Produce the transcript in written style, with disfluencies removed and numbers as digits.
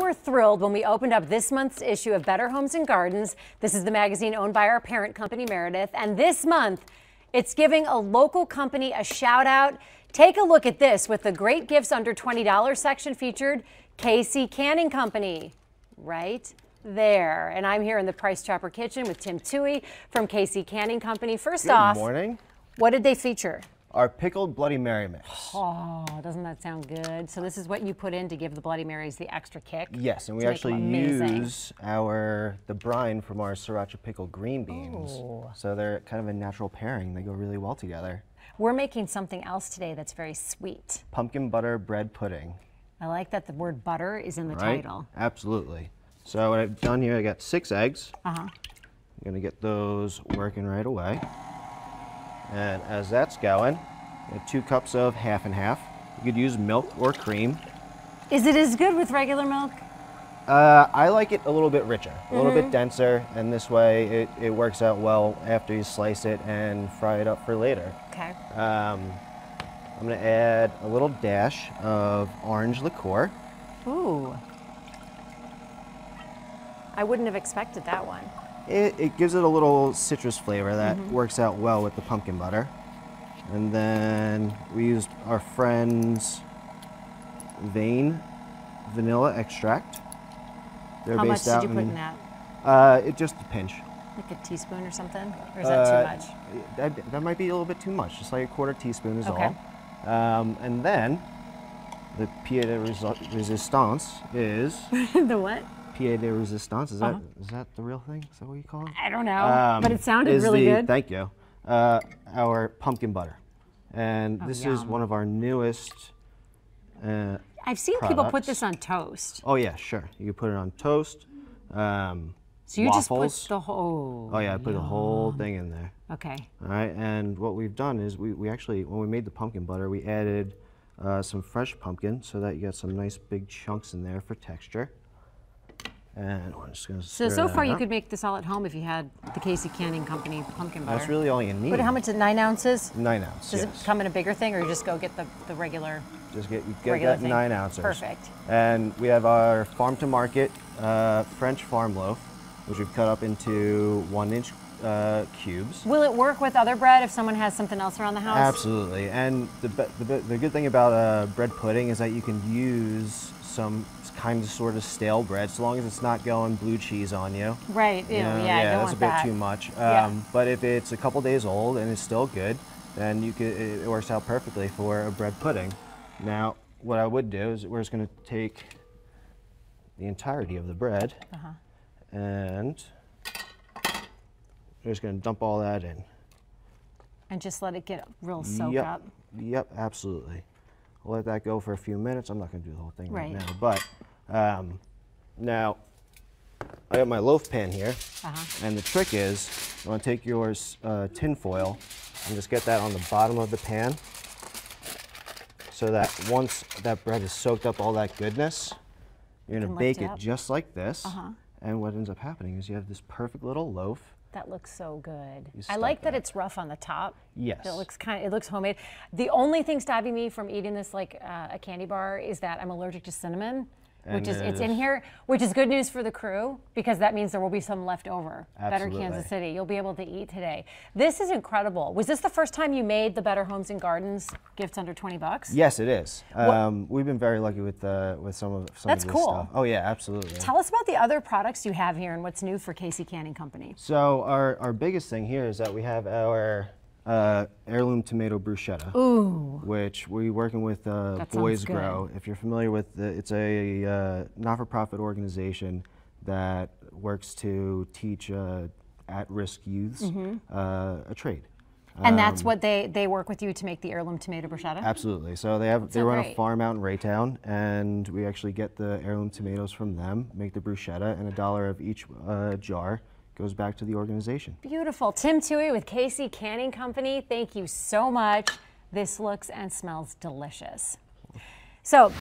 were thrilled when we opened up this month's issue of Better Homes and Gardens. This is the magazine owned by our parent company, Meredith. And this month, it's giving a local company a shout out. Take a look at this with the great gifts under $20 section featured Casey Canning Company. Right there. And I'm here in the Price Chopper kitchen with Tim Tuohy from Casey Canning Company. First off, good morning. What did they feature? Our pickled Bloody Mary mix. Oh, doesn't that sound good? So this is what you put in to give the Bloody Marys the extra kick? Yes, and we actually use the brine from our sriracha pickled green beans. Oh. So they're kind of a natural pairing. They go really well together. We're making something else today that's very sweet. Pumpkin butter bread pudding. I like that the word butter is in the title. Absolutely. So what I've done here, I got 6 eggs. I'm gonna get those working right away. And as that's going, 2 cups of half and half. You could use milk or cream. Is it as good with regular milk? I like it a little bit richer, a little bit denser, and this way it works out well after you slice it and fry it up for later. Okay. I'm gonna add a little dash of orange liqueur. Ooh. I wouldn't have expected that one. It gives it a little citrus flavor that works out well with the pumpkin butter. And then we used our friend's Vein vanilla extract. They're How much based out did you put in that? Just a pinch. Like a teaspoon or something? Or is that too much? That might be a little bit too much. Just like a 1/4 teaspoon is all. And then the pied de resistance is... The what? Pied de resistance, is that the real thing? Is that what you call it? I don't know, but it sounded really good. Thank you. Our pumpkin butter. And this is one of our newest I've seen people put this on toast. Oh yeah, sure. You can put it on toast, so you waffles. Just put the whole... Oh yeah, I put the whole thing in there. Okay. All right, and what we've done is we actually, when we made the pumpkin butter, we added some fresh pumpkin so that you get some nice big chunks in there for texture. And we're just gonna so far you could make this all at home if you had the Casey Canning Company pumpkin butter. That's really all you need. But how much is it, 9 ounces? 9 ounces. Does it come in a bigger thing, or you just go get the regular? Just get that 9 ounces. Perfect. And we have our farm to market French farm loaf, which we've cut up into 1-inch cubes. Will it work with other bread if someone has something else around the house? Absolutely. And the good thing about bread pudding is that you can use some kind of sort of stale bread, so long as it's not going blue cheese on you. Right. Ew, yeah, I don't want that. That's a bit too much. But if it's a couple days old and it's still good, then it works out perfectly for a bread pudding. Now, what I would do is we're just going to take the entirety of the bread and we're just going to dump all that in. And just let it get real soaked up? Yep, absolutely. We'll let that go for a few minutes. I'm not going to do the whole thing right now, but now I got my loaf pan here, and the trick is you want to take your tin foil and just get that on the bottom of the pan, so that once that bread has soaked up all that goodness, you're going to bake it just like this. And what ends up happening is you have this perfect little loaf. That looks so good. I like that it's rough on the top. Yes. It looks homemade. The only thing stopping me from eating this like a candy bar is that I'm allergic to cinnamon, it's in here, which is good news for the crew because that means there will be some left over. Better Kansas City. You'll be able to eat today. This is incredible. Was this the first time you made the Better Homes and Gardens gifts under 20 bucks? Yes, it is. We've been very lucky with some of this stuff. Oh yeah, absolutely. Tell us about the other products you have here and what's new for Casey Canning Company. So our biggest thing here is that we have our heirloom tomato bruschetta, which we're working with Boys Grow. If you're familiar with it's a not-for-profit organization that works to teach at-risk youths a trade. And that's what they work with you to make the heirloom tomato bruschetta? Absolutely. So they run a farm out in Raytown, and we actually get the heirloom tomatoes from them, make the bruschetta, and $1 of each jar goes back to the organization. Beautiful. Tim Tuohy with Casey Canning Company. Thank you so much. This looks and smells delicious. So